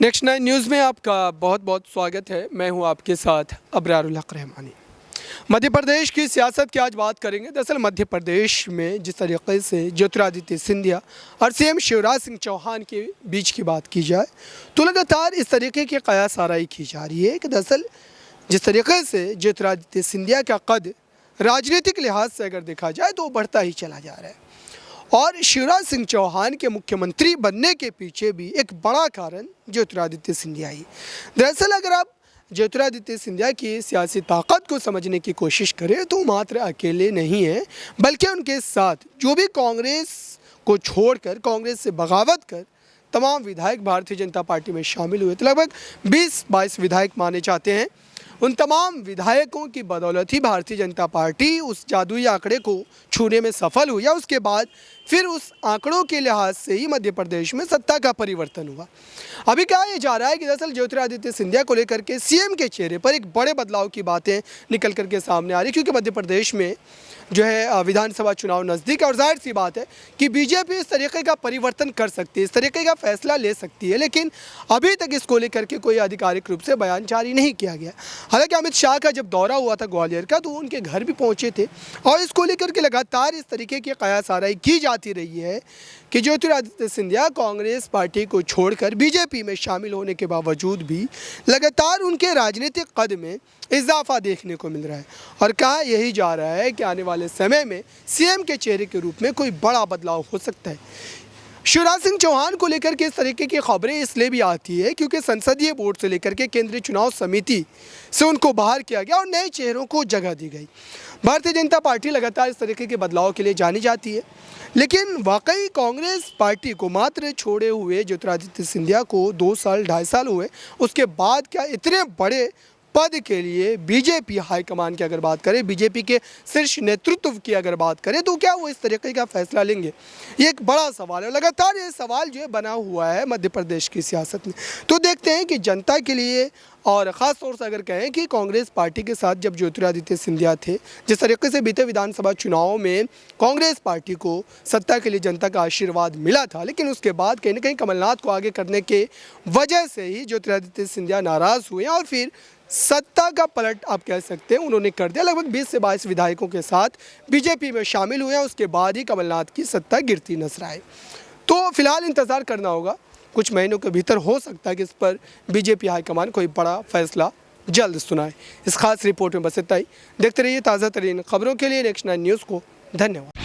Next 9 news में आपका बहुत बहुत स्वागत है। मैं हूं आपके साथ अबरारुल हक रहमानी। मध्य प्रदेश की सियासत की आज बात करेंगे। दरअसल मध्य प्रदेश में जिस तरीके से ज्योतिरादित्य सिंधिया और सीएम शिवराज सिंह चौहान के बीच की बात की जाए तो लगातार इस तरीके की कयास आराई की जा रही है कि दरअसल जिस तरीके से ज्योतिरादित्य सिंधिया का कद राजनीतिक लिहाज से अगर देखा जाए तो वो बढ़ता ही चला जा रहा है और शिवराज सिंह चौहान के मुख्यमंत्री बनने के पीछे भी एक बड़ा कारण ज्योतिरादित्य सिंधिया ही। दरअसल अगर आप ज्योतिरादित्य सिंधिया की सियासी ताकत को समझने की कोशिश करें तो मात्र अकेले नहीं हैं, बल्कि उनके साथ जो भी कांग्रेस को छोड़कर कांग्रेस से बगावत कर तमाम विधायक भारतीय जनता पार्टी में शामिल हुए, तो लगभग 20-22 विधायक माने जाते हैं। उन तमाम विधायकों की बदौलत ही भारतीय जनता पार्टी उस जादुई आंकड़े को छूने में सफल हुई या उसके बाद फिर उस आंकड़ों के लिहाज से ही मध्य प्रदेश में सत्ता का परिवर्तन हुआ। अभी कहा यह जा रहा है कि दरअसल ज्योतिरादित्य सिंधिया को लेकर के सीएम के चेहरे पर एक बड़े बदलाव की बातें निकल करके सामने आ रही, क्योंकि मध्य प्रदेश में जो है विधानसभा चुनाव नज़दीक है और जाहिर सी बात है कि बीजेपी इस तरीके का परिवर्तन कर सकती है, इस तरीके का फैसला ले सकती है, लेकिन अभी तक इसको लेकर के कोई आधिकारिक रूप से बयान जारी नहीं किया गया। हालांकि अमित शाह का जब दौरा हुआ था ग्वालियर का तो उनके घर भी पहुंचे थे और इसको लेकर के लगातार इस तरीके की कयास आराई की जाती रही है कि ज्योतिरादित्य सिंधिया कांग्रेस पार्टी को छोड़कर बीजेपी में शामिल होने के बावजूद भी लगातार उनके राजनीतिक कद में इजाफा देखने को मिल रहा है और कहा यही जा रहा है कि आने वाले समय में सीएम के चेहरे के रूप में कोई बड़ा बदलाव हो सकता है। शिवराज सिंह चौहान को लेकर के इस तरीके की खबरें इसलिए भी आती है क्योंकि संसदीय बोर्ड से लेकर के केंद्रीय चुनाव समिति से उनको बाहर किया गया और नए चेहरों को जगह दी गई। भारतीय जनता पार्टी लगातार इस तरीके के बदलाव के लिए जानी जाती है, लेकिन वाकई कांग्रेस पार्टी को मात्र छोड़े हुए ज्योतिरादित्य सिंधिया को 2 साल 2.5 साल हुए, उसके बाद क्या इतने बड़े पद के लिए बीजेपी हाईकमान की अगर बात करें, बीजेपी के शीर्ष नेतृत्व की अगर बात करें तो क्या वो इस तरीके का फैसला लेंगे, ये एक बड़ा सवाल है। लगातार ये सवाल जो है बना हुआ है मध्य प्रदेश की सियासत में। तो देखते हैं कि जनता के लिए और ख़ास तौर से अगर कहें कि कांग्रेस पार्टी के साथ जब ज्योतिरादित्य सिंधिया थे, जिस तरीके से बीते विधानसभा चुनाव में कांग्रेस पार्टी को सत्ता के लिए जनता का आशीर्वाद मिला था, लेकिन उसके बाद कहीं ना कहीं कमलनाथ को आगे करने के वजह से ही ज्योतिरादित्य सिंधिया नाराज़ हुए और फिर सत्ता का पलट आप कह सकते हैं उन्होंने कर दिया। लगभग 20 से 22 विधायकों के साथ बीजेपी में शामिल हुए, उसके बाद ही कमलनाथ की सत्ता गिरती नजर आई। तो फिलहाल इंतज़ार करना होगा, कुछ महीनों के भीतर हो सकता है कि इस पर बीजेपी हाईकमान कोई बड़ा फैसला जल्द सुनाए। इस खास रिपोर्ट में बस इतना ही। देखते रहिए ताज़ा तरीन खबरों के लिए नेक्स्ट 9 न्यूज़ को। धन्यवाद।